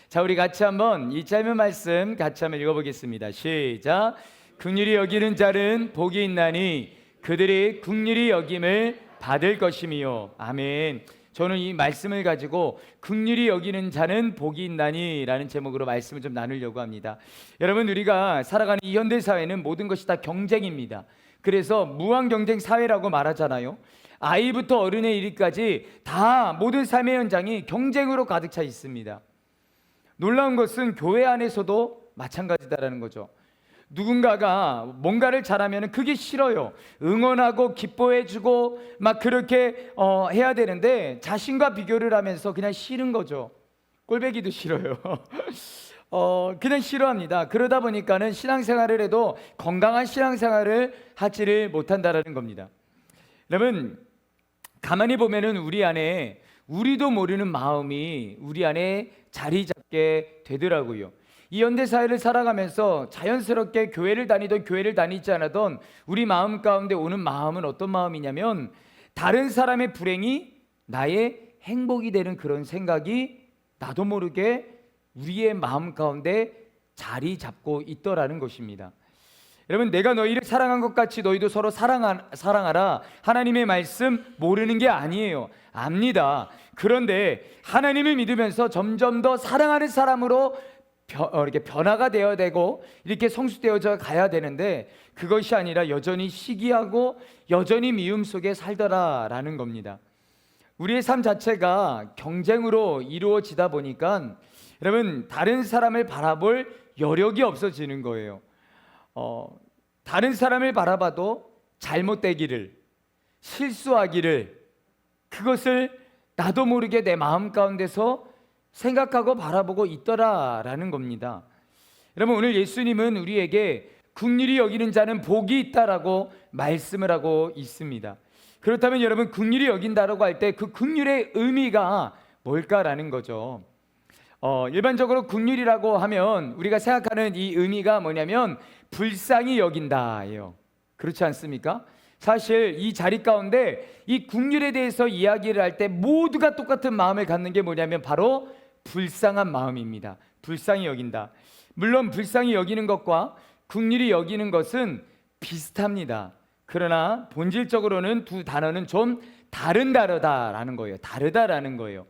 자, 우리 같이 한번 이 짧은 말씀 같이 한번 읽어보겠습니다. 시작. 긍휼히 여기는 자는 복이 있나니 그들이 긍휼히 여김을 받을 것이미요. 아멘. 저는 이 말씀을 가지고 긍휼히 여기는 자는 복이 있나니 라는 제목으로 말씀을 좀 나누려고 합니다. 여러분, 우리가 살아가는 이 현대사회는 모든 것이 다 경쟁입니다. 그래서 무한경쟁 사회라고 말하잖아요. 아이부터 어른에 이르기까지 다 모든 삶의 현장이 경쟁으로 가득 차 있습니다. 놀라운 것은 교회 안에서도 마찬가지다라는 거죠. 누군가가 뭔가를 잘하면 그게 싫어요. 응원하고 기뻐해주고 막 그렇게 해야 되는데 자신과 비교를 하면서 그냥 싫은 거죠. 꼴배기도 싫어요. 그냥 싫어합니다. 그러다 보니까는 신앙생활을 해도 건강한 신앙생활을 하지를 못한다라는 겁니다. 여러분, 가만히 보면은 우리 안에 우리도 모르는 마음이 우리 안에 자리 잡게 되더라고요. 이 현대사회를 살아가면서 자연스럽게 교회를 다니던 교회를 다니지 않았던 우리 마음 가운데 오는 마음은 어떤 마음이냐면 다른 사람의 불행이 나의 행복이 되는 그런 생각이 나도 모르게 우리의 마음 가운데 자리 잡고 있더라는 것입니다. 여러분, 내가 너희를 사랑한 것 같이 너희도 서로 사랑하라. 하나님의 말씀 모르는 게 아니에요. 압니다. 그런데 하나님을 믿으면서 점점 더 사랑하는 사람으로 이렇게 변화가 되어야 되고 이렇게 성숙되어져 가야 되는데 그것이 아니라 여전히 시기하고 여전히 미움 속에 살더라라는 겁니다. 우리의 삶 자체가 경쟁으로 이루어지다 보니까 여러분, 다른 사람을 바라볼 여력이 없어지는 거예요. 다른 사람을 바라봐도 잘못되기를, 실수하기를, 그것을 나도 모르게 내 마음 가운데서 생각하고 바라보고 있더라라는 겁니다. 여러분, 오늘 예수님은 우리에게 긍휼히 여기는 자는 복이 있다라고 말씀을 하고 있습니다. 그렇다면 여러분, 긍휼히 여긴다라고 할 때 그 긍휼의 의미가 뭘까라는 거죠. 일반적으로 긍휼이라고 하면 우리가 생각하는 이 의미가 뭐냐면 불쌍히 여긴다예요. 그렇지 않습니까? 사실 이 자리 가운데 이 긍휼에 대해서 이야기를 할 때 모두가 똑같은 마음을 갖는 게 뭐냐면 바로 불쌍한 마음입니다. 불쌍히 여긴다. 물론 불쌍히 여기는 것과 긍휼히 여기는 것은 비슷합니다. 그러나 본질적으로는 두 단어는 좀 다르다라는 거예요. 다르다라는 거예요.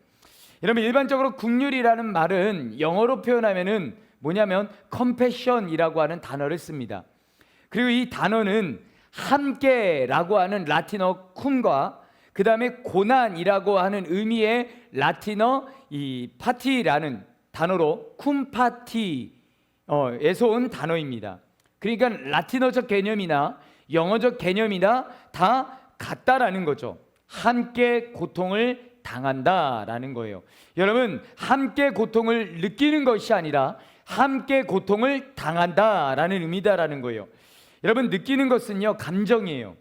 여러분, 일반적으로 긍휼이라는 말은 영어로 표현하면은 뭐냐면 compassion이라고 하는 단어를 씁니다. 그리고 이 단어는 함께라고 하는 라틴어 쿰과 그 다음에 고난이라고 하는 의미의 라틴어 이 파티라는 단어로 쿰파티에서 온 단어입니다. 그러니까 라틴어적 개념이나 영어적 개념이나 다 같다라는 거죠. 함께 고통을 당한다라는 거예요. 여러분, 함께 고통을 느끼는 것이 아니라 함께 고통을 당한다라는 의미다라는 거예요. 여러분, 느끼는 것은요, 감정이에요.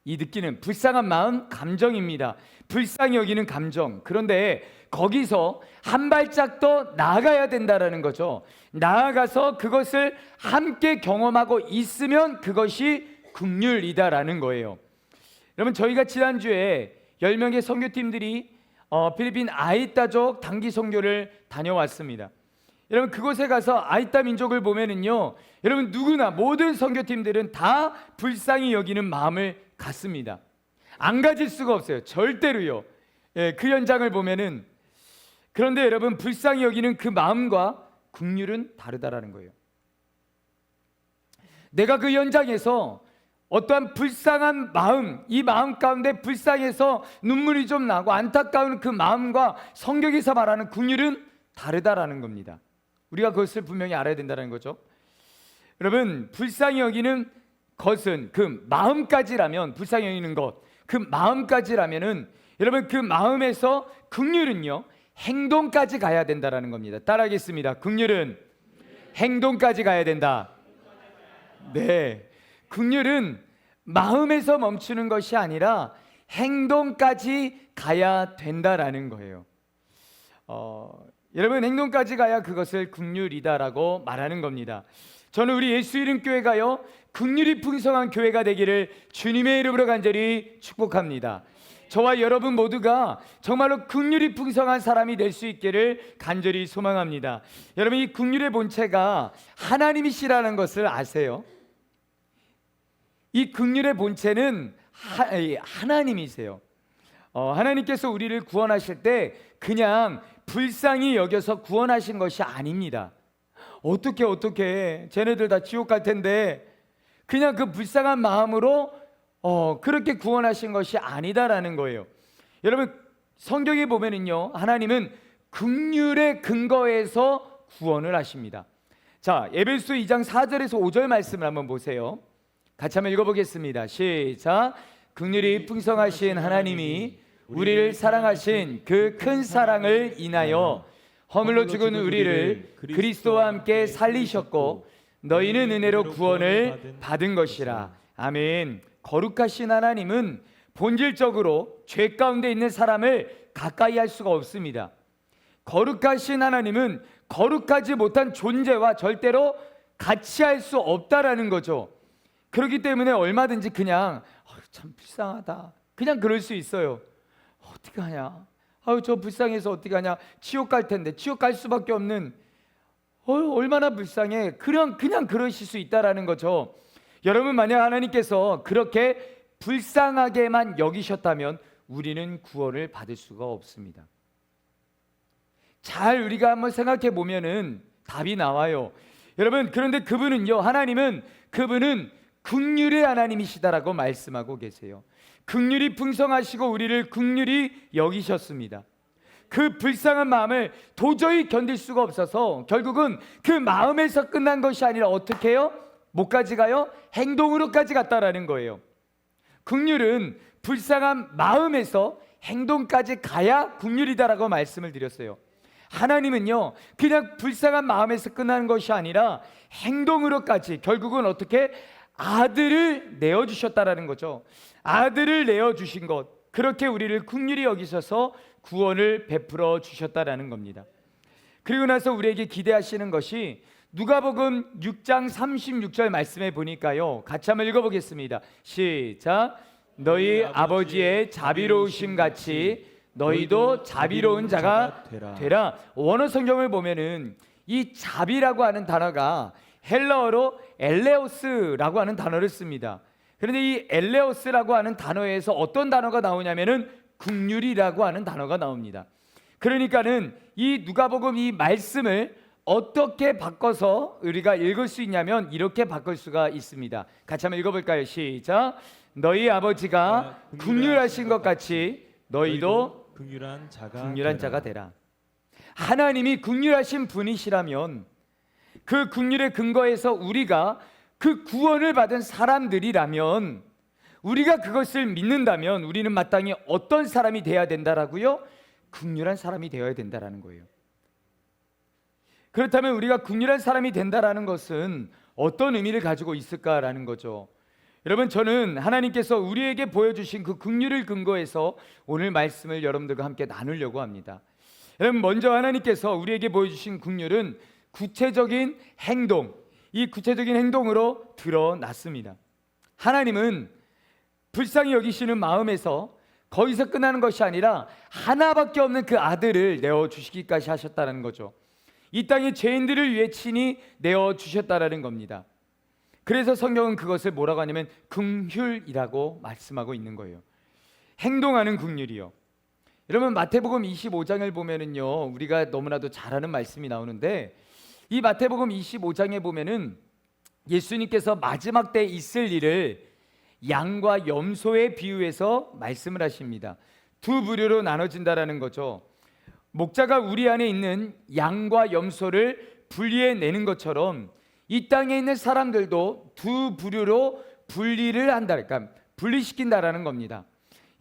이 느끼는 불쌍한 마음, 감정입니다. 불쌍히 여기는 감정. 그런데 거기서 한 발짝 더 나아가야 된다라는 거죠. 나아가서 그것을 함께 경험하고 있으면 그것이 긍휼이다라는 거예요. 여러분, 저희가 지난주에 10명의 선교팀들이 필리핀 아이따족 단기 선교를 다녀왔습니다. 여러분, 그곳에 가서 아이따 민족을 보면은요, 여러분, 누구나 모든 선교팀들은 다 불쌍히 여기는 마음을 갖습니다. 안 가질 수가 없어요. 절대로요. 그 현장을 보면은. 그런데 여러분, 불쌍히 여기는 그 마음과 긍휼은 다르다라는 거예요. 내가 그 현장에서 어떠한 불쌍한 마음, 이 마음 가운데 불쌍해서 눈물이 좀 나고 안타까운 그 마음과 성경에서 말하는 긍휼은 다르다라는 겁니다. 우리가 그것을 분명히 알아야 된다는 거죠. 여러분, 불쌍히 여기는 것은 그 마음까지라면, 불쌍히 여기는 것, 그 마음까지라면은 여러분, 그 마음에서 긍휼은요, 행동까지 가야 된다라는 겁니다. 따라하겠습니다. 긍휼은 행동까지 가야 된다. 네, 긍휼은 마음에서 멈추는 것이 아니라 행동까지 가야 된다라는 거예요. 여러분, 행동까지 가야 그것을 긍휼이다라고 말하는 겁니다. 저는 우리 예수 이름 교회가요, 긍휼이 풍성한 교회가 되기를 주님의 이름으로 간절히 축복합니다. 저와 여러분 모두가 정말로 긍휼이 풍성한 사람이 될 수 있기를 간절히 소망합니다. 여러분, 이 긍휼의 본체가 하나님이시라는 것을 아세요? 이 긍휼의 본체는 하나님이세요. 하나님께서 우리를 구원하실 때 그냥 불쌍히 여겨서 구원하신 것이 아닙니다. 어떻게 쟤네들 다 지옥 갈 텐데, 그냥 그 불쌍한 마음으로 그렇게 구원하신 것이 아니다라는 거예요. 여러분, 성경에 보면은요, 하나님은 긍휼의 근거에서 구원을 하십니다. 자, 에베소 2장 4절에서 5절 말씀을 한번 보세요. 같이 한번 읽어보겠습니다. 시작. 긍휼이 풍성하신 하나님이 우리를 사랑하신 그 큰 사랑을 인하여 허물로 죽은 우리를 그리스도와 함께 살리셨고 너희는 은혜로 구원을 받은 것이라. 아멘. 거룩하신 하나님은 본질적으로 죄 가운데 있는 사람을 가까이 할 수가 없습니다. 거룩하신 하나님은 거룩하지 못한 존재와 절대로 같이 할 수 없다라는 거죠. 그렇기 때문에 얼마든지 그냥 참 불쌍하다, 그냥 그럴 수 있어요. 어떡하냐, 저 불쌍해서 어떡하냐, 지옥 갈 텐데, 지옥 갈 수밖에 없는, 얼마나 불쌍해, 그냥 그러실 수 있다라는 거죠. 여러분, 만약 하나님께서 그렇게 불쌍하게만 여기셨다면 우리는 구원을 받을 수가 없습니다. 잘 우리가 한번 생각해 보면은 답이 나와요. 여러분, 그런데 하나님은 긍휼의 하나님이시다라고 말씀하고 계세요. 긍휼이 풍성하시고 우리를 긍휼히 여기셨습니다. 그 불쌍한 마음을 도저히 견딜 수가 없어서 결국은 그 마음에서 끝난 것이 아니라 어떻게 해요? 뭐까지 가요? 행동으로까지 갔다라는 거예요. 긍휼은 불쌍한 마음에서 행동까지 가야 긍휼이다라고 말씀을 드렸어요. 하나님은요, 그냥 불쌍한 마음에서 끝나는 것이 아니라 행동으로까지, 결국은 어떻게? 아들을 내어주셨다라는 거죠. 아들을 내어주신 것, 그렇게 우리를 긍휼히 여기셔서 구원을 베풀어 주셨다라는 겁니다. 그리고 나서 우리에게 기대하시는 것이 누가복음 6장 36절 말씀에 보니까요, 같이 한번 읽어보겠습니다. 시작. 너희 아버지의 자비로우심 같이 너희도 자비로운 자가 되라. 원어 성경을 보면은 이 자비라고 하는 단어가 헬라어로 엘레오스라고 하는 단어를 씁니다. 그런데 이 엘레오스라고 하는 단어에서 어떤 단어가 나오냐면은 긍휼이라고 하는 단어가 나옵니다. 그러니까는 이 누가복음 이 말씀을 어떻게 바꿔서 우리가 읽을 수 있냐면 이렇게 바꿀 수가 있습니다. 같이 한번 읽어볼까요? 시작. 너희 아버지가 긍휼하신 것 같이 너희도 긍휼한 자가 되라. 하나님이 긍휼하신 분이시라면 그 긍휼의 근거에서 우리가 그 구원을 받은 사람들이라면, 우리가 그것을 믿는다면 우리는 마땅히 어떤 사람이 되어야 된다라고요? 긍휼한 사람이 되어야 된다라는 거예요. 그렇다면 우리가 긍휼한 사람이 된다라는 것은 어떤 의미를 가지고 있을까라는 거죠. 여러분, 저는 하나님께서 우리에게 보여주신 그 긍휼을 근거해서 오늘 말씀을 여러분들과 함께 나누려고 합니다. 여러분, 먼저 하나님께서 우리에게 보여주신 긍휼은 구체적인 행동, 이 구체적인 행동으로 드러났습니다. 하나님은 불쌍히 여기시는 마음에서 거기서 끝나는 것이 아니라 하나밖에 없는 그 아들을 내어주시기까지 하셨다는 거죠. 이 땅의 죄인들을 위해 친히 내어주셨다는 겁니다. 그래서 성경은 그것을 뭐라고 하냐면 긍휼이라고 말씀하고 있는 거예요. 행동하는 긍휼이요. 여러분, 마태복음 25장을 보면은요, 우리가 너무나도 잘 아는 말씀이 나오는데, 이 마태복음 25장에 보면은 예수님께서 마지막 때 있을 일을 양과 염소에 비유해서 말씀을 하십니다. 두 부류로 나눠진다라는 거죠. 목자가 우리 안에 있는 양과 염소를 분리해내는 것처럼 이 땅에 있는 사람들도 두 부류로 분리를 한다, 그러니까 분리시킨다라는 겁니다.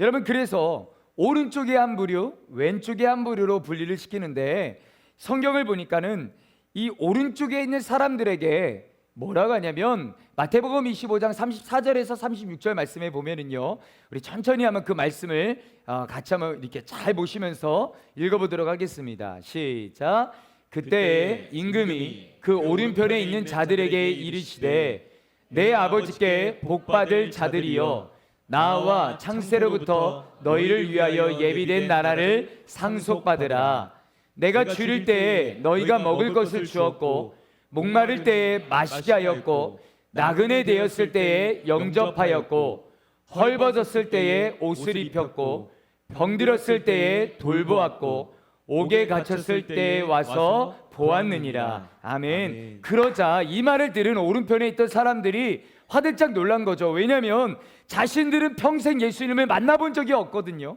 여러분, 그래서 오른쪽에 한 부류, 왼쪽에 한 부류로 분리를 시키는데, 성경을 보니까는 이 오른쪽에 있는 사람들에게 뭐라고 하냐면 마태복음 25장 34절에서 36절 말씀에 보면은요, 우리 천천히 한번 그 말씀을 같이 한번 이렇게 잘 보시면서 읽어보도록 하겠습니다. 시작. 그때 임금이 그 오른편에 있는 자들에게 이르시되 내 아버지께 복받을 자들이여 나와 창세로부터 너희를 위하여 예비된 나라를 상속받으라. 내가 줄일 때에 너희가 먹을 것을 주었고 목마를 때에 마시게 하였고 나그네 되었을 때에 영접하였고 헐벗었을 때에 옷을 입혔고 병들었을 때에 돌보았고 옥에 갇혔을 때에 와서 보았느니라. 아멘. 그러자 이 말을 들은 오른편에 있던 사람들이 화들짝 놀란 거죠. 왜냐하면 자신들은 평생 예수님을 만나본 적이 없거든요.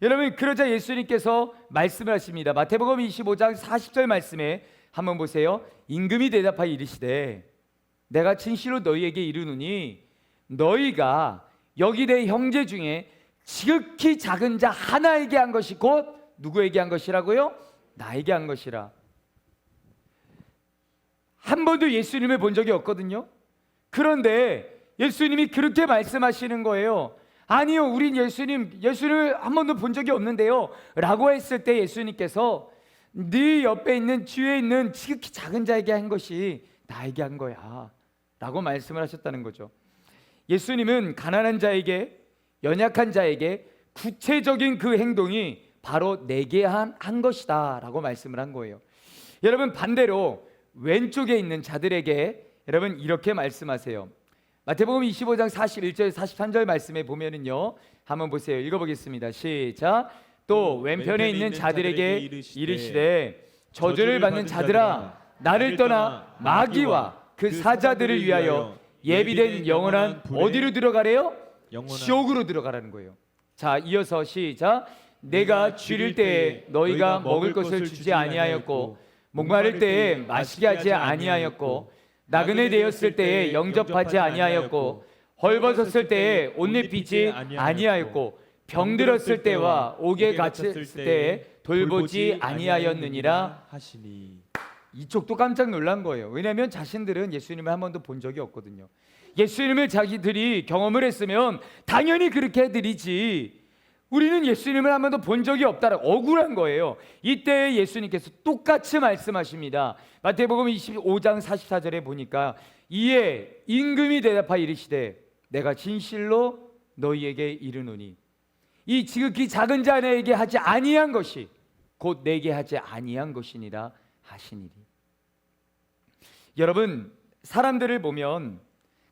여러분, 그러자 예수님께서 말씀을 하십니다. 마태복음 25장 40절 말씀에 한번 보세요. 임금이 대답하여 이르시되 내가 진실로 너희에게 이르노니 너희가 여기 내 형제 중에 지극히 작은 자 하나에게 한 것이 곧 누구에게 한 것이라고요? 나에게 한 것이라. 한 번도 예수님을 본 적이 없거든요. 그런데 예수님이 그렇게 말씀하시는 거예요. 아니요, 우린 예수님을 한 번도 본 적이 없는데요 라고 했을 때 예수님께서 네 옆에 있는 뒤에 있는 지극히 작은 자에게 한 것이 나에게 한 거야 라고 말씀을 하셨다는 거죠. 예수님은 가난한 자에게, 연약한 자에게 구체적인 그 행동이 바로 내게 한 것이다 라고 말씀을 한 거예요. 여러분, 반대로 왼쪽에 있는 자들에게 여러분 이렇게 말씀하세요. 마태복음 25장 41절 43절 말씀에 보면은요, 한번 보세요. 읽어보겠습니다. 시작. 또 왼편에 있는 자들에게 이르시되 저주를 받는 자들아 나를 떠나 마귀와 그 사자들을 위하여 예비된 영원한 어디로 들어가래요? 지옥으로 들어가라는 거예요. 자, 이어서 시작. 내가 줄일 때에 너희가 먹을 것을 주지 아니하였고 목마를 때에 마시게 하지 아니하였고 나그네 되었을 때에 영접하지 아니하였고 헐벗었을 때에 옷 입히지 아니하였고 병들었을 때와 옥에 갇혔을 때에 돌보지 아니하였느니라 하시니. 이쪽도 깜짝 놀란 거예요. 왜냐하면 자신들은 예수님을 한 번도 본 적이 없거든요. 예수님을 자기들이 경험을 했으면 당연히 그렇게 해드리지, 우리는 예수님을 한 번도 본 적이 없다라 억울한 거예요. 이때 예수님께서 똑같이 말씀하십니다. 마태복음 25장 44절에 보니까 이에 임금이 대답하여 이르시되 내가 진실로 너희에게 이르노니 이 지극히 작은 자에게 하지 아니한 것이 곧 내게 하지 아니한 것이니라 하시니리. 여러분, 사람들을 보면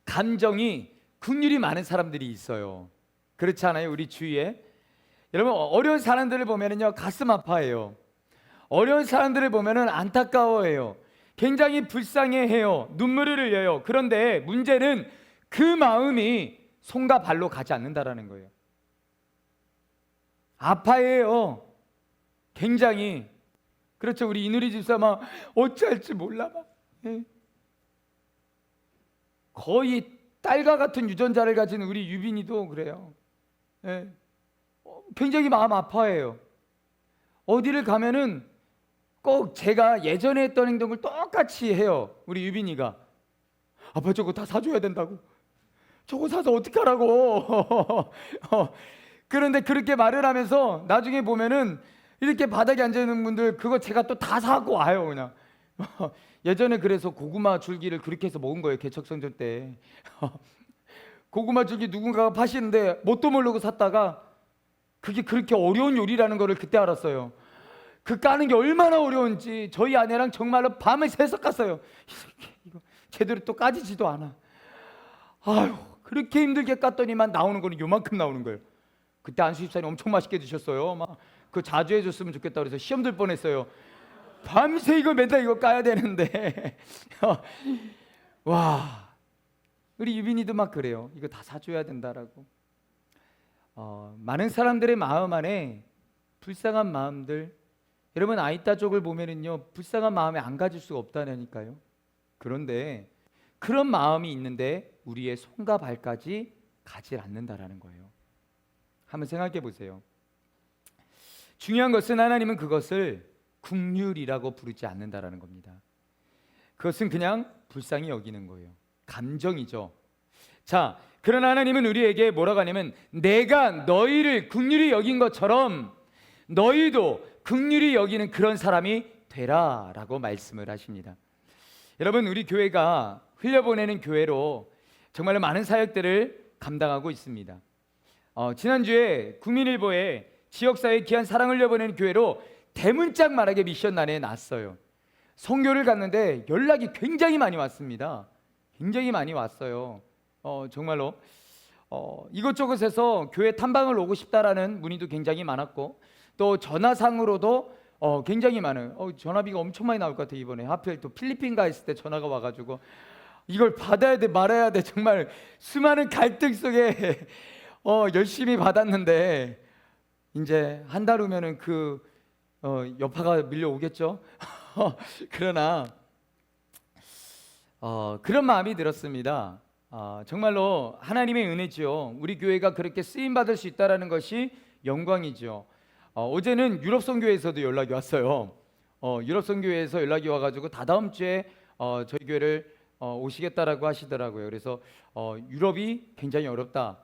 감정이 긍휼이 많은 사람들이 있어요. 그렇지 않아요? 우리 주위에 여러분, 어려운 사람들을 보면은요 가슴 아파해요. 어려운 사람들을 보면은 안타까워해요. 굉장히 불쌍해해요. 눈물을 흘려요. 그런데 문제는 그 마음이 손과 발로 가지 않는다라는 거예요. 아파해요. 굉장히. 그렇죠. 우리 이누리 집사 막 어찌할지 몰라 막. 거의 딸과 같은 유전자를 가진 우리 유빈이도 그래요. 굉장히 마음 아파해요. 어디를 가면은 꼭 제가 예전에 했던 행동을 똑같이 해요. 우리 유빈이가 아빠 저거 다 사줘야 된다고, 저거 사서 어떡하라고. 그런데 그렇게 말을 하면서 나중에 보면은 이렇게 바닥에 앉아있는 분들 그거 제가 또 다 사고 와요 그냥. 예전에 그래서 고구마 줄기를 그렇게 해서 먹은 거예요. 개척성전 때. 고구마 줄기 누군가가 파시는데 뭣도 모르고 샀다가 그게 그렇게 어려운 요리라는 거를 그때 알았어요. 그 까는 게 얼마나 어려운지 저희 아내랑 정말로 밤을 새서 깠어요. 이거 제대로 또 까지지도 않아. 아유, 그렇게 힘들게 깠더니만 나오는 거는 요만큼 나오는 거예요. 그때 안수 집사님 엄청 맛있게 드셨어요. 막 그 자주 해줬으면 좋겠다 그래서 시험 들 뻔했어요. 밤새 이거 맨날 이거 까야 되는데. 와, 우리 유빈이도 막 그래요. 이거 다 사줘야 된다라고. 많은 사람들의 마음 안에 불쌍한 마음들, 여러분 아이따 쪽을 보면은요 불쌍한 마음에 안 가질 수가 없다니까요. 그런데 그런 마음이 있는데 우리의 손과 발까지 가지 않는다라는 거예요. 한번 생각해 보세요. 중요한 것은 하나님은 그것을 긍휼이라고 부르지 않는다라는 겁니다. 그것은 그냥 불쌍히 여기는 거예요. 감정이죠. 자, 그러나 하나님은 우리에게 뭐라고 하냐면 내가 너희를 긍휼히 여긴 것처럼 너희도 긍휼히 여기는 그런 사람이 되라 라고 말씀을 하십니다. 여러분, 우리 교회가 흘려보내는 교회로 정말로 많은 사역들을 감당하고 있습니다. 지난주에 국민일보에 지역사회에 귀한 사랑을 내보내는 교회로 대문짝만하게 미션단에 났어요. 선교를 갔는데 연락이 굉장히 많이 왔습니다. 굉장히 많이 왔어요. 정말로 이곳저곳에서 교회 탐방을 오고 싶다라는 문의도 굉장히 많았고, 또 전화상으로도 굉장히 많아요. 전화비가 엄청 많이 나올 것 같아요. 이번에 하필 또 필리핀 가 있을 때 전화가 와가지고 이걸 받아야 돼 말아야 돼, 정말 수많은 갈등 속에 열심히 받았는데, 이제 한 달 후면은 그 여파가 밀려오겠죠. 그러나 그런 마음이 들었습니다. 정말로 하나님의 은혜죠. 우리 교회가 그렇게 쓰임 받을 수 있다라는 것이 영광이죠. 어제는 유럽 선교회에서도 연락이 왔어요. 유럽 선교회에서 연락이 와가지고 다다음 주에 저희 교회를 오시겠다라고 하시더라고요. 그래서 유럽이 굉장히 어렵다.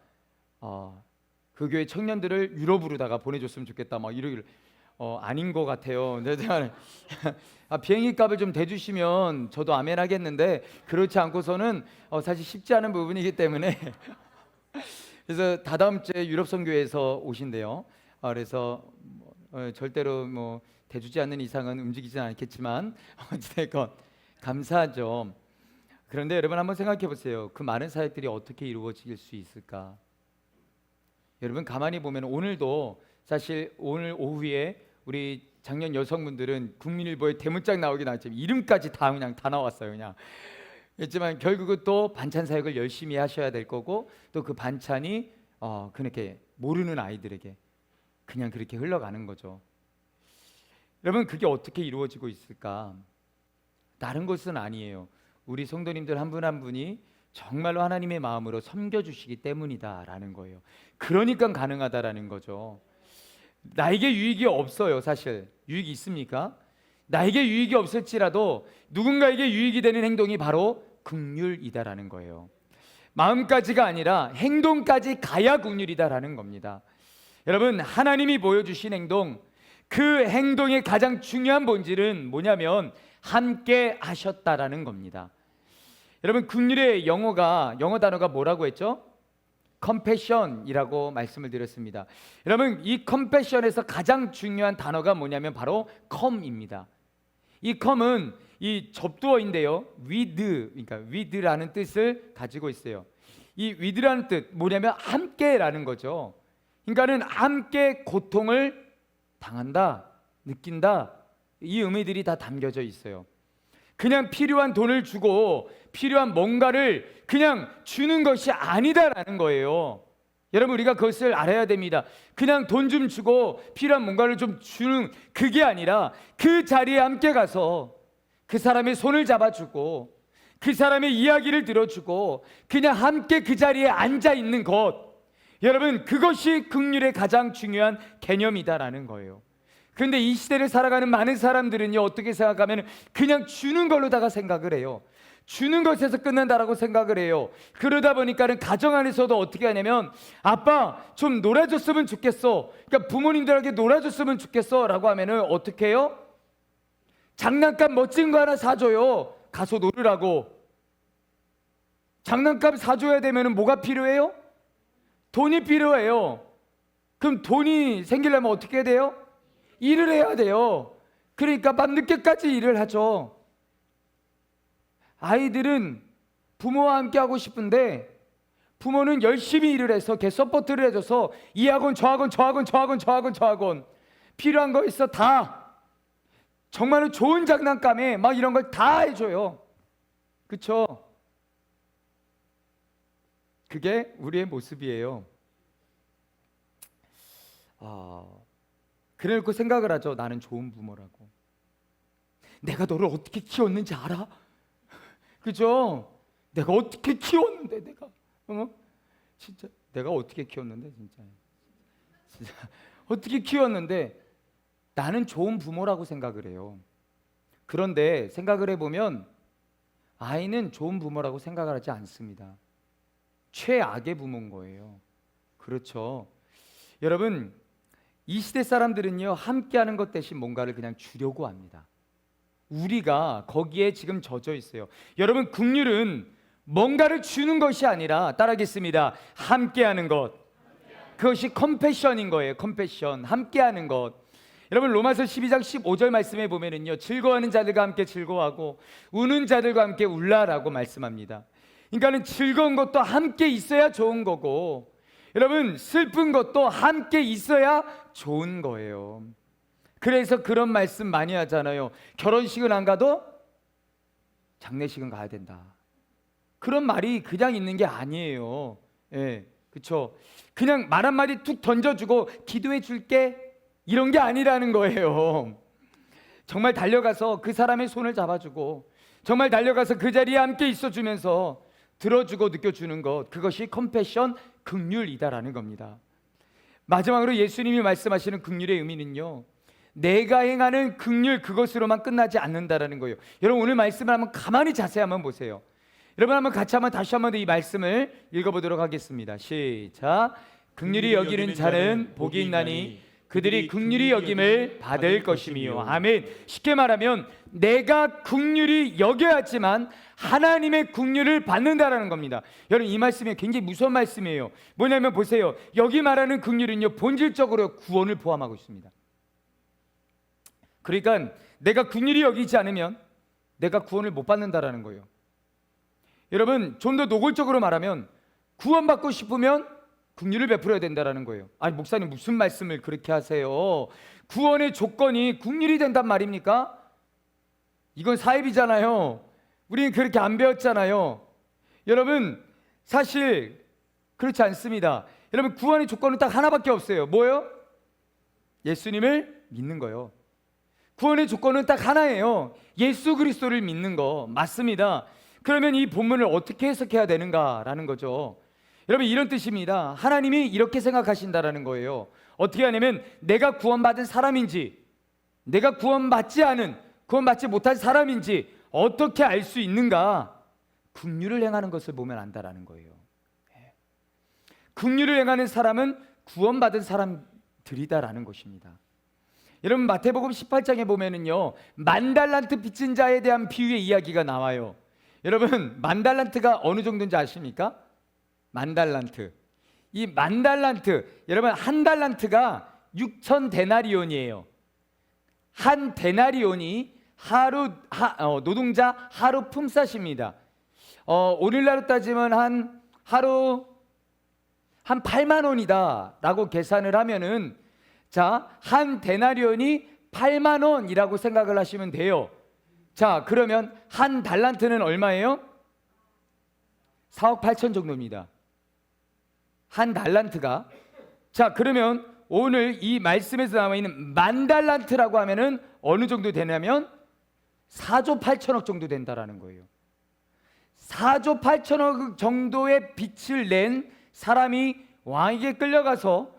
그 교회 청년들을 유럽으로다가 보내줬으면 좋겠다. 막 이러기를 아닌 것 같아요. 근데 제가 비행기 값을 좀 대주시면 저도 아멘 하겠는데, 그렇지 않고서는 사실 쉽지 않은 부분이기 때문에 그래서 다다음 주에 유럽 선교회에서 오신대요. 그래서 절대로 뭐 대주지 않는 이상은 움직이지는 않겠지만 어쨌든 감사하죠. 그런데 여러분 한번 생각해 보세요. 그 많은 사역들이 어떻게 이루어질 수 있을까? 여러분 가만히 보면 오늘도 사실 오늘 오후에 우리 작년 여성분들은 국민일보에 대문짝 나오긴 나왔지만 이름까지 다 그냥 다 나왔어요. 그냥 했지만 결국은 또 반찬 사역을 열심히 하셔야 될 거고, 또 그 반찬이 그렇게 모르는 아이들에게 그냥 그렇게 흘러가는 거죠. 여러분 그게 어떻게 이루어지고 있을까? 다른 것은 아니에요. 우리 성도님들 한 분 한 분이 정말로 하나님의 마음으로 섬겨주시기 때문이다라는 거예요. 그러니까 가능하다라는 거죠. 나에게 유익이 없어요. 사실 유익이 있습니까? 나에게 유익이 없을지라도 누군가에게 유익이 되는 행동이 바로 긍휼이다라는 거예요. 마음까지가 아니라 행동까지 가야 긍휼이다라는 겁니다. 여러분 하나님이 보여주신 행동, 그 행동의 가장 중요한 본질은 뭐냐면 함께 하셨다라는 겁니다. 여러분 긍휼의 영어 단어가 뭐라고 했죠? compassion이라고 말씀을 드렸습니다. 여러분 이 compassion에서 가장 중요한 단어가 뭐냐면 바로 come입니다. 이 come은 이 접두어인데요, 그러니까 with라는 뜻을 가지고 있어요. 이 with라는 뜻 뭐냐면 함께라는 거죠. 그러니까는 함께 고통을 당한다, 느낀다, 이 의미들이 다 담겨져 있어요. 그냥 필요한 돈을 주고 필요한 뭔가를 그냥 주는 것이 아니다라는 거예요. 여러분 우리가 그것을 알아야 됩니다. 그냥 돈 좀 주고 필요한 뭔가를 좀 주는 그게 아니라 그 자리에 함께 가서 그 사람의 손을 잡아주고 그 사람의 이야기를 들어주고 그냥 함께 그 자리에 앉아 있는 것, 여러분 그것이 긍휼의 가장 중요한 개념이다라는 거예요. 그런데 이 시대를 살아가는 많은 사람들은요, 어떻게 생각하면 그냥 주는 걸로다가 생각을 해요. 주는 것에서 끝난다라고 생각을 해요. 그러다 보니까는 가정 안에서도 어떻게 하냐면 아빠 좀 놀아줬으면 좋겠어, 그러니까 부모님들에게 놀아줬으면 좋겠어 라고 하면은 어떻게 해요? 장난감 멋진 거 하나 사줘요. 가서 놀으라고. 장난감 사줘야 되면은 뭐가 필요해요? 돈이 필요해요. 그럼 돈이 생기려면 어떻게 해야 돼요? 일을 해야 돼요. 그러니까 밤늦게까지 일을 하죠. 아이들은 부모와 함께 하고 싶은데 부모는 열심히 일을 해서 걔 서포트를 해줘서 이 학원 저 학원 저 학원 저 학원 저 학원 저 학원 필요한 거 있어 다 정말로 좋은 장난감에 막 이런 걸 다 해줘요. 그쵸? 그게 우리의 모습이에요. 그래놓고 생각을 하죠. 나는 좋은 부모라고. 내가 너를 어떻게 키웠는지 알아? 그죠? 내가 어떻게 키웠는데 내가 진짜 내가 어떻게 키웠는데 진짜 어떻게 키웠는데 나는 좋은 부모라고 생각을 해요. 그런데 생각을 해보면 아이는 좋은 부모라고 생각을 하지 않습니다. 최악의 부모인 거예요. 그렇죠? 여러분 이 시대 사람들은요, 함께하는 것 대신 뭔가를 그냥 주려고 합니다. 우리가 거기에 지금 젖어 있어요. 여러분 긍휼은 뭔가를 주는 것이 아니라, 따라하겠습니다, 함께하는 것. 그것이 컴패션인 거예요. 컴패션, 함께하는 것. 여러분, 로마서 12장 15절 말씀에 보면은요, 즐거워하는 자들과 함께 즐거워하고 우는 자들과 함께 울라라고 말씀합니다. 그러니까는 즐거운 것도 함께 있어야 좋은 거고, 여러분, 슬픈 것도 함께 있어야 좋은 거예요. 그래서 그런 말씀 많이 하잖아요. 결혼식은 안 가도 장례식은 가야 된다. 그런 말이 그냥 있는 게 아니에요. 예, 그렇죠. 그냥 말 한마디 툭 던져주고 기도해 줄게, 이런 게 아니라는 거예요. 정말 달려가서 그 사람의 손을 잡아주고, 정말 달려가서 그 자리에 함께 있어주면서 들어주고 느껴주는 것, 그것이 컴패션, 긍휼이다라는 겁니다. 마지막으로 예수님이 말씀하시는 긍휼의 의미는요, 내가 행하는 긍휼, 그것으로만 끝나지 않는다라는 거예요. 여러분, 오늘 말씀을 한번 가만히 자세히 한번 보세요. 여러분, 한번 같이 다시 한번 이 말씀을 읽어보도록 하겠습니다. 시작. 긍휼히 여기는 자는 복이 있나니 그들이 긍휼히 여김을 받을 것이며. 아멘. 쉽게 말하면 내가 긍휼히 여겨야지만 하나님의 긍휼을 받는다라는 겁니다. 여러분, 이 말씀이 굉장히 무서운 말씀이에요. 뭐냐면 보세요, 여기 말하는 긍휼은요, 본질적으로 구원을 포함하고 있습니다. 그러니까 내가 긍휼히 여기지 않으면 내가 구원을 못 받는다라는 거예요. 여러분, 좀 더 노골적으로 말하면 구원받고 싶으면 긍휼을 베풀어야 된다라는 거예요. 아니, 목사님 무슨 말씀을 그렇게 하세요? 구원의 조건이 긍휼이 된단 말입니까? 이건 사입이잖아요. 우리는 그렇게 안 배웠잖아요. 여러분, 사실 그렇지 않습니다. 여러분, 구원의 조건은 딱 하나밖에 없어요. 뭐예요? 예수님을 믿는 거예요. 구원의 조건은 딱 하나예요. 예수 그리스도를 믿는 거. 맞습니다. 그러면 이 본문을 어떻게 해석해야 되는가라는 거죠. 여러분, 이런 뜻입니다. 하나님이 이렇게 생각하신다라는 거예요. 어떻게 하냐면 내가 구원받은 사람인지, 내가 구원받지 못한 사람인지 어떻게 알 수 있는가? 긍휼을 행하는 것을 보면 안다라는 거예요. 긍휼을 행하는 사람은 구원받은 사람들이다라는 것입니다. 여러분, 마태복음 18장에 보면은요, 만달란트 빚진 자에 대한 비유의 이야기가 나와요. 여러분, 만달란트가 어느 정도인지 아십니까? 만달란트. 이 만달란트, 여러분, 한 달란트가 6,000데나리온이에요. 한 데나리온이 노동자 하루 품삯입니다. 오늘날로 따지면 하루 한 8만 원이다 라고 계산을 하면은, 자, 한 데나리온이 8만 원이라고 생각을 하시면 돼요. 자, 그러면 한 달란트는 얼마예요? 4억 8천 정도입니다. 한 달란트가. 자, 그러면 오늘 이 말씀에서 나와 있는 만 달란트라고 하면은 어느 정도 되냐면 4조 8천억 정도 된다라는 거예요. 4조 8천억 정도의 빚을 낸 사람이 왕에게 끌려가서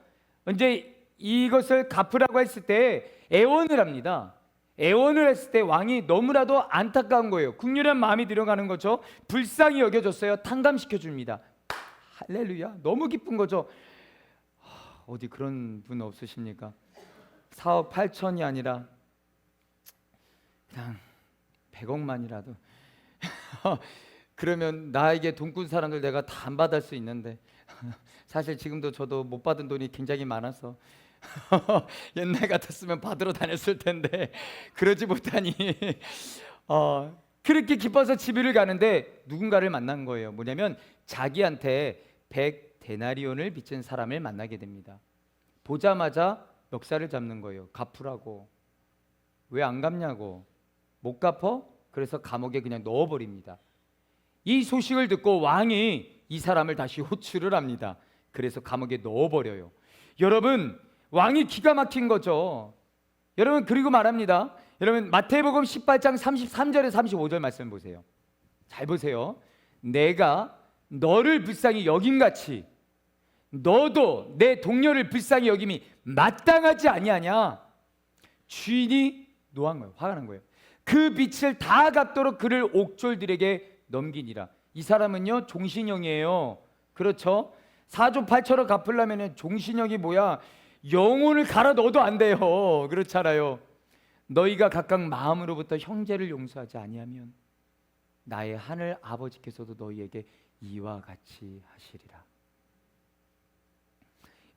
이제 이것을 갚으라고 했을 때 애원을 합니다. 애원을 했을 때 왕이 너무나도 안타까운 거예요. 긍휼한 마음이 들어가는 거죠. 불쌍히 여겨줬어요. 탕감시켜 줍니다. 할렐루야. 너무 기쁜 거죠. 어디 그런 분 없으십니까? 4억 8천이 아니라 그냥 100억만이라도 그러면 나에게 돈 꾼 사람들 내가 다 안 받을 수 있는데 사실 지금도 저도 못 받은 돈이 굉장히 많아서 옛날 같았으면 받으러 다녔을 텐데 그러지 못하니 그렇게 기뻐서 집을 가는데 누군가를 만난 거예요. 뭐냐면 자기한테 100데나리온을 빚진 사람을 만나게 됩니다. 보자마자 멱살을 잡는 거예요. 갚으라고. 왜 안 갚냐고. 못 갚어? 그래서 감옥에 그냥 넣어버립니다. 이 소식을 듣고 왕이 이 사람을 다시 호출을 합니다. 그래서 감옥에 넣어버려요. 여러분, 왕이 기가 막힌 거죠. 여러분, 그리고 말합니다. 여러분, 마태복음 18장 33절에 35절 말씀 보세요. 잘 보세요. 내가 너를 불쌍히 여김같이 너도 내 동료를 불쌍히 여김이 마땅하지 아니하냐. 주인이 노한 거예요. 화가 난 거예요. 그 빚을 다 갚도록 그를 옥졸들에게 넘기니라. 이 사람은요, 종신형이에요. 그렇죠? 4조 8천억 갚으려면 종신형이 뭐야? 영혼을 갈아 넣어도 안 돼요. 그렇잖아요. 너희가 각각 마음으로부터 형제를 용서하지 아니하면 나의 하늘 아버지께서도 너희에게 이와 같이 하시리라.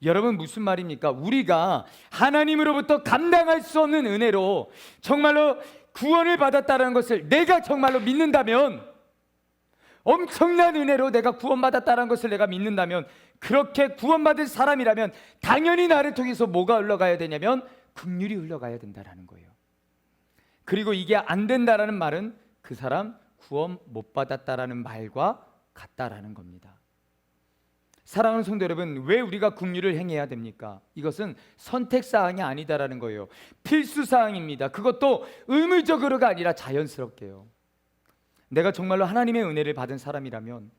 여러분, 무슨 말입니까? 우리가 하나님으로부터 감당할 수 없는 은혜로 정말로 구원을 받았다는 것을 내가 정말로 믿는다면, 엄청난 은혜로 내가 구원받았다는 것을 내가 믿는다면, 그렇게 구원받은 사람이라면 당연히 나를 통해서 뭐가 흘러가야 되냐면 긍휼이 흘러가야 된다는 거예요. 그리고 이게 안 된다라는 말은 그 사람 구원 못 받았다라는 말과 같다라는 겁니다. 사랑하는 성도 여러분, 왜 우리가 긍휼을 행해야 됩니까? 이것은 선택사항이 아니다라는 거예요. 필수사항입니다. 그것도 의무적으로가 아니라 자연스럽게요. 내가 정말로 하나님의 은혜를 받은 사람이라면,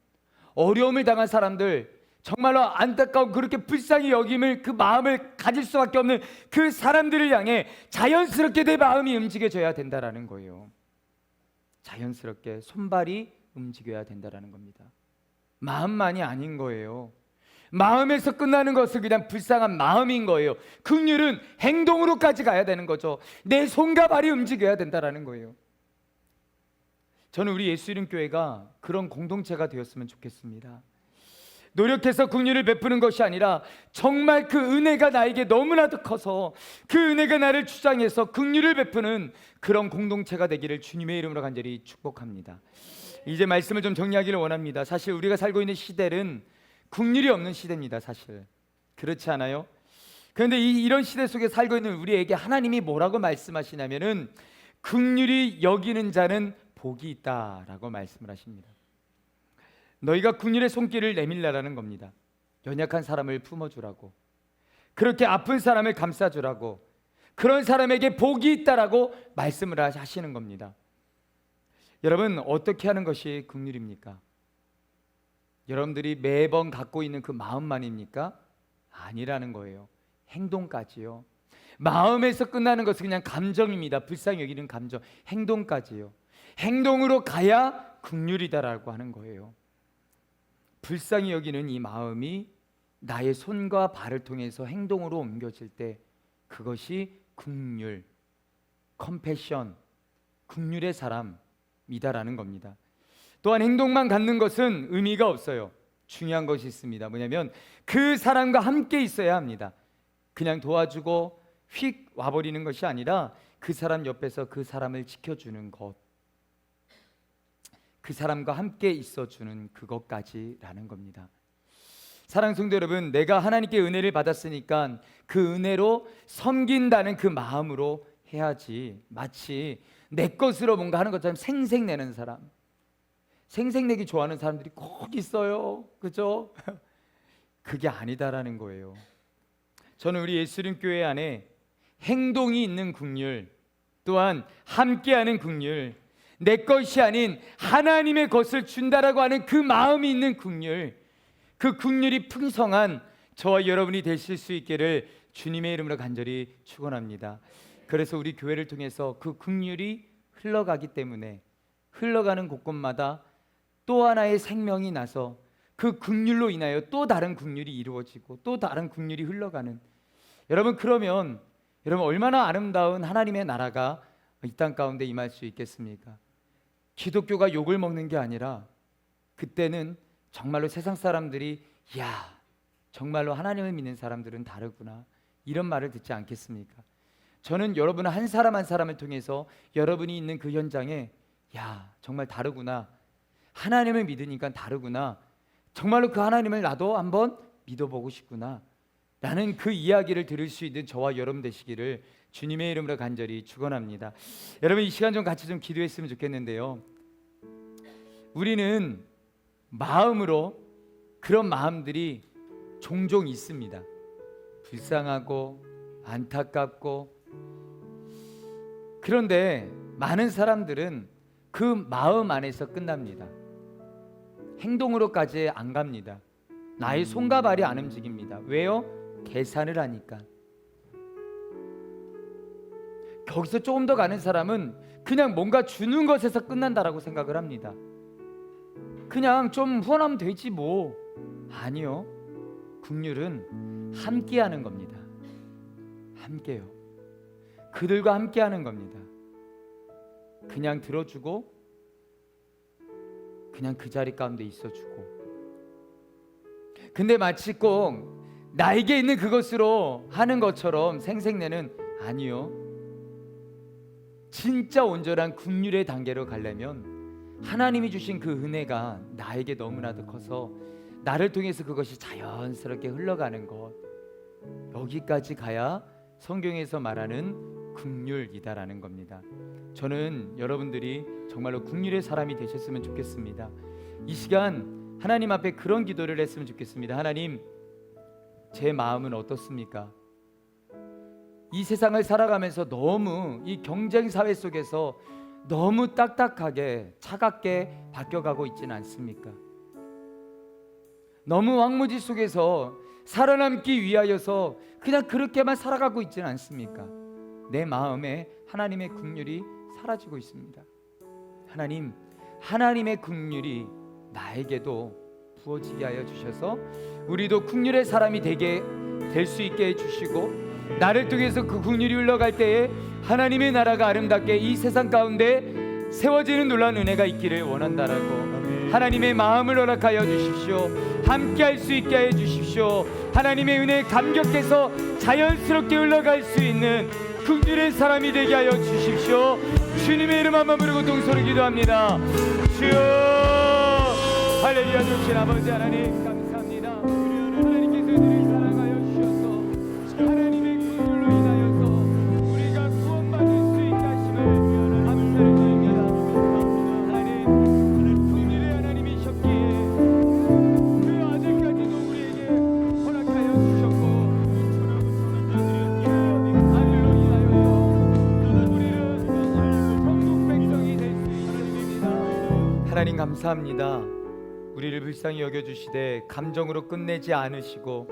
어려움을 당한 사람들, 정말로 안타까운 그렇게 불쌍히 여김을, 그 마음을 가질 수밖에 없는 그 사람들을 향해 자연스럽게 내 마음이 움직여져야 된다라는 거예요. 자연스럽게 손발이 움직여야 된다라는 겁니다. 마음만이 아닌 거예요. 마음에서 끝나는 것은 그냥 불쌍한 마음인 거예요. 긍휼은 행동으로까지 가야 되는 거죠. 내 손과 발이 움직여야 된다라는 거예요. 저는 우리 예수 이름 교회가 그런 공동체가 되었으면 좋겠습니다. 노력해서 긍휼을 베푸는 것이 아니라 정말 그 은혜가 나에게 너무나도 커서 그 은혜가 나를 주장해서 긍휼을 베푸는 그런 공동체가 되기를 주님의 이름으로 간절히 축복합니다. 이제 말씀을 좀 정리하기를 원합니다. 사실 우리가 살고 있는 시대는 긍휼이 없는 시대입니다. 사실 그렇지 않아요? 그런데 이런 시대 속에 살고 있는 우리에게 하나님이 뭐라고 말씀하시냐면은 긍휼히 여기는 자는 복이 있다라고 말씀을 하십니다. 너희가 긍휼의 손길을 내밀라라는 겁니다. 연약한 사람을 품어주라고, 그렇게 아픈 사람을 감싸주라고, 그런 사람에게 복이 있다라고 말씀을 하시는 겁니다. 여러분, 어떻게 하는 것이 긍휼입니까? 여러분들이 매번 갖고 있는 그 마음만입니까? 아니라는 거예요. 행동까지요. 마음에서 끝나는 것은 그냥 감정입니다. 불쌍히 여기는 감정, 행동까지요. 행동으로 가야 긍휼이다라고 하는 거예요. 불쌍히 여기는 이 마음이 나의 손과 발을 통해서 행동으로 옮겨질 때 그것이 긍휼, 컴패션, 긍휼의 사람이다라는 겁니다. 또한 행동만 갖는 것은 의미가 없어요. 중요한 것이 있습니다. 뭐냐면 그 사람과 함께 있어야 합니다. 그냥 도와주고 휙 와버리는 것이 아니라 그 사람 옆에서 그 사람을 지켜주는 것, 그 사람과 함께 있어주는 그것까지라는 겁니다. 사랑하는 성도 여러분, 내가 하나님께 은혜를 받았으니까 그 은혜로 섬긴다는 그 마음으로 해야지, 마치 내 것으로 뭔가 하는 것처럼 생색내는 사람, 생색내기 좋아하는 사람들이 꼭 있어요. 그죠? 그게 아니다라는 거예요. 저는 우리 예수님 교회 안에 행동이 있는 긍휼, 또한 함께하는 긍휼, 내 것이 아닌 하나님의 것을 준다라고 하는 그 마음이 있는 긍휼, 그 긍휼이 풍성한 저와 여러분이 되실 수 있기를 주님의 이름으로 간절히 축원합니다. 그래서 우리 교회를 통해서 그 긍휼이 흘러가기 때문에 흘러가는 곳곳마다 또 하나의 생명이 나서 그 긍휼로 인하여 또 다른 긍휼이 이루어지고 또 다른 긍휼이 흘러가는, 여러분, 그러면 여러분 얼마나 아름다운 하나님의 나라가 이 땅 가운데 임할 수 있겠습니까? 기독교가 욕을 먹는 게 아니라 그때는 정말로 세상 사람들이 야, 정말로 하나님을 믿는 사람들은 다르구나, 이런 말을 듣지 않겠습니까? 저는 여러분 한 사람 한 사람을 통해서 여러분이 있는 그 현장에 야, 정말 다르구나, 하나님을 믿으니까 다르구나, 정말로 그 하나님을 나도 한번 믿어보고 싶구나 라는 그 이야기를 들을 수 있는 저와 여러분 되시기를 주님의 이름으로 간절히 축원합니다. 여러분, 이 시간 좀 같이 좀 기도했으면 좋겠는데요, 우리는 마음으로 그런 마음들이 종종 있습니다. 불쌍하고 안타깝고. 그런데 많은 사람들은 그 마음 안에서 끝납니다. 행동으로까지 안 갑니다. 나의 손과 발이 안 움직입니다. 왜요? 계산을 하니까. 거기서 조금 더 가는 사람은 그냥 뭔가 주는 것에서 끝난다라고 생각을 합니다. 그냥 좀 후원하면 되지 뭐. 아니요, 긍휼은 함께하는 겁니다. 함께요. 그들과 함께하는 겁니다. 그냥 들어주고 그냥 그 자리 가운데 있어주고, 근데 마치 꼭 나에게 있는 그것으로 하는 것처럼 생색내는, 아니요, 진짜 온전한 긍휼의 단계로 가려면 하나님이 주신 그 은혜가 나에게 너무나도 커서 나를 통해서 그것이 자연스럽게 흘러가는 것, 여기까지 가야 성경에서 말하는 긍휼이다라는 겁니다. 저는 여러분들이 정말로 긍휼의 사람이 되셨으면 좋겠습니다. 이 시간 하나님 앞에 그런 기도를 했으면 좋겠습니다. 하나님, 제 마음은 어떻습니까? 이 세상을 살아가면서 너무 이 경쟁 사회 속에서 너무 딱딱하게 차갑게 바뀌어가고 있지는 않습니까? 너무 왕무지 속에서 살아남기 위하여서 그냥 그렇게만 살아가고 있지는 않습니까? 내 마음에 하나님의 긍휼이 사라지고 있습니다. 하나님, 하나님의 긍휼이 나에게도 부어지게 하여 주셔서 우리도 긍휼의 사람이 되게 될 수 있게 해주시고, 나를 통해서 그 긍휼이 흘러갈 때에 하나님의 나라가 아름답게 이 세상 가운데 세워지는 놀라운 은혜가 있기를 원한다라고 하나님의 마음을 허락하여 주십시오. 함께 할 수 있게 해 주십시오. 하나님의 은혜에 감격해서 자연스럽게 흘러갈 수 있는 긍휼의 사람이 되게 하여 주십시오. 주님의 이름 한번 부르고 동서로 기도합니다. 주여, 할렐루야. 주신 아버지 하나님 감사합니다. 하나님께서 우리를 사랑하여 주셔서 하나님의 긍휼로 인하여서 우리가 구원받을 수 있게 하심을 감사를 드립니다. 하나님, 긍휼의 하나님이셨기에 그 아들까지도 우리에게 허락하여 주셨고, 아들로 인하여서 우리는 천국 백성이 될 수 있습니다. 하나님 감사합니다. 우리를 불쌍히 여겨주시되 감정으로 끝내지 않으시고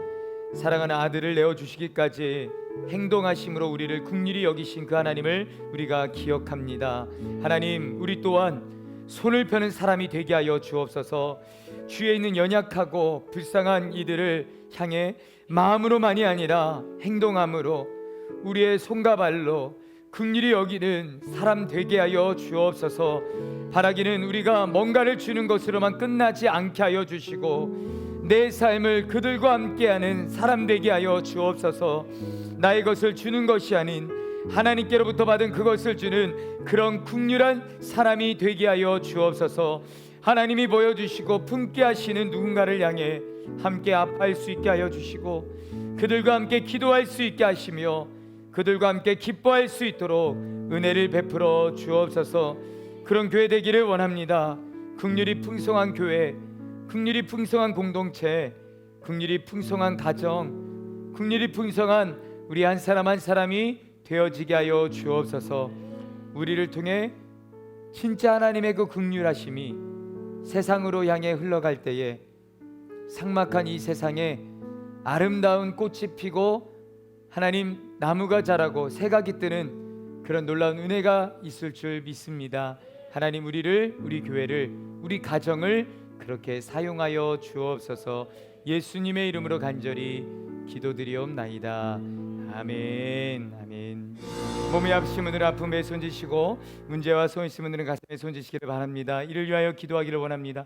사랑하는 아들을 내어주시기까지 행동하심으로 우리를 긍휼히 여기신 그 하나님을 우리가 기억합니다. 하나님, 우리 또한 손을 펴는 사람이 되게 하여 주옵소서. 주위에 있는 연약하고 불쌍한 이들을 향해 마음으로만이 아니라 행동함으로 우리의 손과 발로 긍휼히 여기는 사람 되게 하여 주옵소서. 바라기는 우리가 뭔가를 주는 것으로만 끝나지 않게 하여 주시고 내 삶을 그들과 함께하는 사람 되게 하여 주옵소서. 나의 것을 주는 것이 아닌 하나님께로부터 받은 그것을 주는 그런 긍휼한 사람이 되게 하여 주옵소서. 하나님이 보여주시고 품게 하시는 누군가를 향해 함께 아파할 수 있게 하여 주시고 그들과 함께 기도할 수 있게 하시며 그들과 함께 기뻐할 수 있도록 은혜를 베풀어 주옵소서. 그런 교회 되기를 원합니다. 긍휼이 풍성한 교회, 긍휼이 풍성한 공동체, 긍휼이 풍성한 가정, 긍휼이 풍성한 우리 한 사람 한 사람이 되어지게 하여 주옵소서. 우리를 통해 진짜 하나님의 그 긍휼하심이 세상으로 향해 흘러갈 때에 삭막한 이 세상에 아름다운 꽃이 피고 하나님 나무가 자라고 새가 깃드는 그런 놀라운 은혜가 있을 줄 믿습니다. 하나님, 우리를, 우리 교회를, 우리 가정을 그렇게 사용하여 주옵소서. 예수님의 이름으로 간절히 기도드리옵나이다. 아멘. 아멘. 몸이 아프신 분들은 아픔에 손지시고 문제와 소원 있으신 분들은 가슴에 손지시기를 바랍니다. 이를 위하여 기도하기를 원합니다.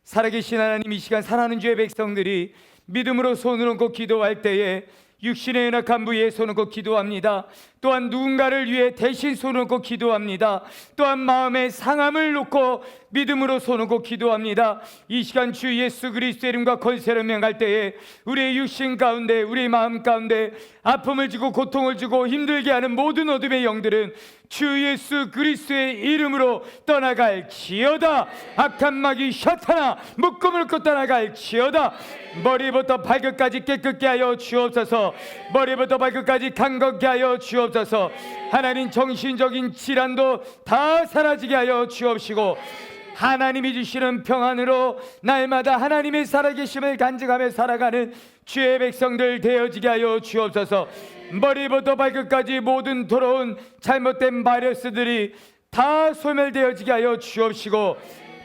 살아계신 하나님, 이 시간 사랑하는 주의 백성들이 믿음으로 손을 얹고 기도할 때에 육신의 연약한 부위에 손을 얹고 기도합니다. 또한 누군가를 위해 대신 손을 얹고 기도합니다. 또한 마음의 상함을 놓고 믿음으로 손을 얹고 기도합니다. 이 시간 주 예수 그리스도의 이름과 권세로 명할 때에 우리의 육신 가운데, 우리의 마음 가운데 아픔을 주고 고통을 주고 힘들게 하는 모든 어둠의 영들은 주 예수 그리스도의 이름으로 떠나갈지어다. 악한 마귀 셔타나 묶음을 끊고 떠나갈지어다. 머리부터 발끝까지 깨끗게 하여 주옵소서. 머리부터 발끝까지 강건케 하여 주옵소서. 하나님, 정신적인 질환도 다 사라지게 하여 주옵시고 하나님이 주시는 평안으로 날마다 하나님의 살아계심을 간증하며 살아가는 주의 백성들 되어지게 하여 주옵소서. 머리부터 발끝까지 모든 더러운 잘못된 바이러스들이 다 소멸되어지게 하여 주옵시고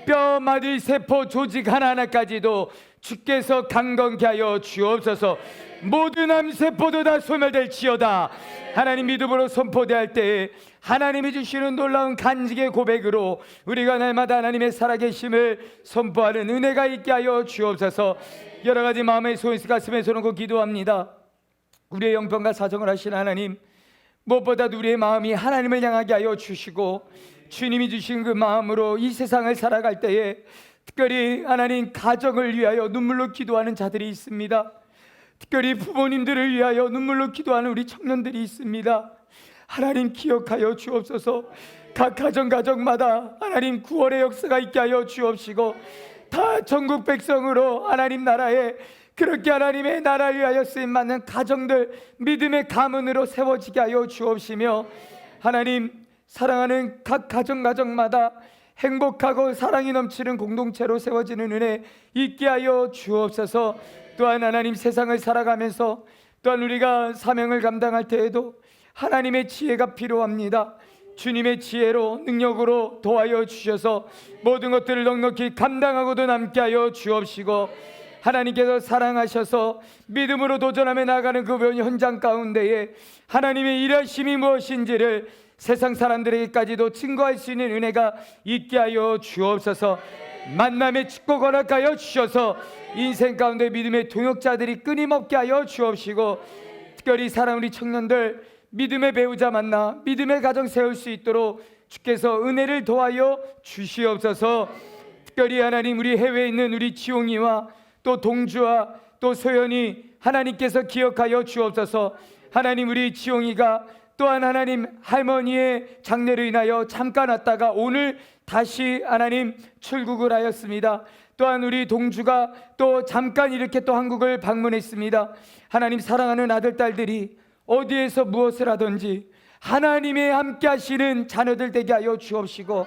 뼈, 마디, 세포, 조직 하나하나까지도 주께서 강건케 하여 주옵소서. 모든 암세포도 다 소멸될지어다. 하나님 믿음으로 선포대할 때에 하나님이 주시는 놀라운 간직의 고백으로 우리가 날마다 하나님의 살아계심을 선포하는 은혜가 있게 하여 주옵소서. 여러 가지 마음의 소원이 가슴에 손얹고 기도합니다. 우리의 영병과 사정을 하신 하나님, 무엇보다도 우리의 마음이 하나님을 향하게 하여 주시고 주님이 주신 그 마음으로 이 세상을 살아갈 때에 특별히 하나님 가정을 위하여 눈물로 기도하는 자들이 있습니다. 특별히 부모님들을 위하여 눈물로 기도하는 우리 청년들이 있습니다. 하나님 기억하여 주옵소서. 각 가정마다 하나님 구원의 역사가 있게 하여 주옵시고 다 전국 백성으로 하나님 나라에 그렇게 하나님의 나라를 위하여 쓰임받는 가정들 믿음의 가문으로 세워지게 하여 주옵시며 하나님 사랑하는 각 가정마다 행복하고 사랑이 넘치는 공동체로 세워지는 은혜 있게 하여 주옵소서. 또한 하나님 세상을 살아가면서 또한 우리가 사명을 감당할 때에도 하나님의 지혜가 필요합니다. 주님의 지혜로 능력으로 도와여 주셔서 모든 것들을 넉넉히 감당하고도 남게 하여 주옵시고 하나님께서 사랑하셔서 믿음으로 도전하며 나가는 그 현장 가운데에 하나님의 일하심이 무엇인지를 세상 사람들에게까지도 증거할 수 있는 은혜가 있게 하여 주옵소서. 만남의 축복 허락하여 주셔서 인생 가운데 믿음의 동역자들이 끊임없게 하여 주옵시고 특별히 사랑 우리 청년들 믿음의 배우자 만나 믿음의 가정 세울 수 있도록 주께서 은혜를 도와여 주시옵소서. 특별히 하나님 우리 해외에 있는 우리 지용이와 또 동주와 또 소연이 하나님께서 기억하여 주옵소서. 하나님 우리 지용이가 또한 하나님 할머니의 장례로 인하여 잠깐 왔다가 오늘 다시 하나님 출국을 하였습니다. 또한 우리 동주가 또 잠깐 이렇게 또 한국을 방문했습니다. 하나님 사랑하는 아들 딸들이 어디에서 무엇을 하든지 하나님의 함께 하시는 자녀들 되게 하여 주옵시고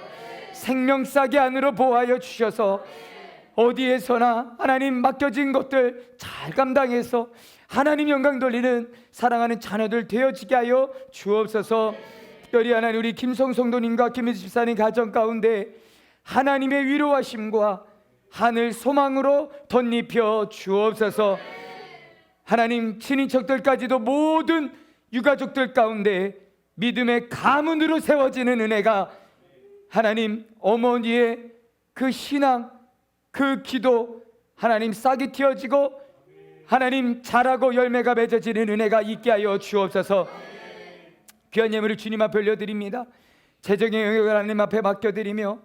생명싸게 안으로 보호하여 주셔서 어디에서나 하나님 맡겨진 것들 잘 감당해서 하나님 영광 돌리는 사랑하는 자녀들 되어지게 하여 주옵소서. 특별히 하나님 우리 김성 성도님과 김혜수 집사님 가정 가운데 하나님의 위로하심과 하늘 소망으로 덧입혀 주옵소서. 하나님 친인척들까지도 모든 유가족들 가운데 믿음의 가문으로 세워지는 은혜가 하나님 어머니의 그 신앙 그 기도 하나님 싹이 틔어지고 하나님 자라고 열매가 맺어지는 은혜가 있게 하여 주옵소서. 귀한 예물을 주님 앞에 올려드립니다. 재정의 영역을 하나님 앞에 맡겨드리며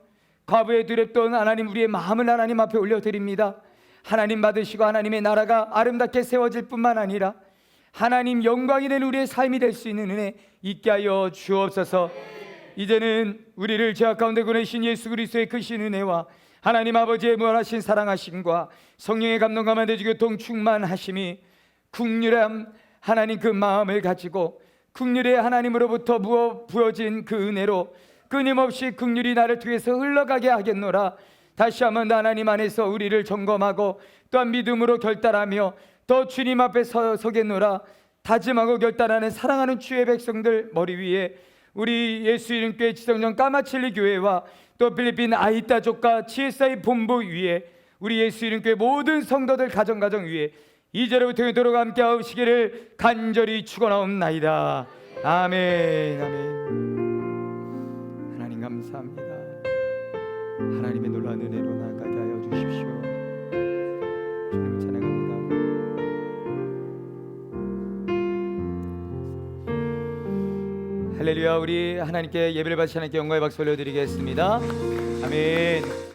과부에 두렵던 하나님 우리의 마음을 하나님 앞에 올려드립니다. 하나님 받으시고 하나님의 나라가 아름답게 세워질 뿐만 아니라 하나님 영광이 되는 우리의 삶이 될 수 있는 은혜 있게 하여 주옵소서. 이제는 우리를 죄악 가운데 보내신 예수 그리스도의 크신 은혜와 하나님 아버지의 무한하신 사랑하심과 성령의 감동과 만대주 교통 충만하심이 국률한 하나님 그 마음을 가지고 국률의 하나님으로부터 부어진 그 은혜로 끊임없이 국률이 나를 통해서 흘러가게 하겠노라. 다시 한번 하나님 안에서 우리를 점검하고 또한 믿음으로 결단하며 더 주님 앞에 서겠노라. 다짐하고 결단하는 사랑하는 주의 백성들 머리 위에 우리 예수 이름교회 지성전 까마칠리 교회와 또 필리핀 아이따족과 CSI 본부 위에 우리 예수 이름교회 모든 성도들 가정 위에 이제로부터 영원토록 함께 하시기를 간절히 축원하옵나이다. 아멘. 아멘. 하나님 감사합니다. 하나님의 놀라운 은혜로 나아가게 하여 주십시오. 주님을 찬양합니다. 할렐루야. 우리 하나님께 예배를 바치 하나님께 영광의 박수 올려드리겠습니다. 아멘.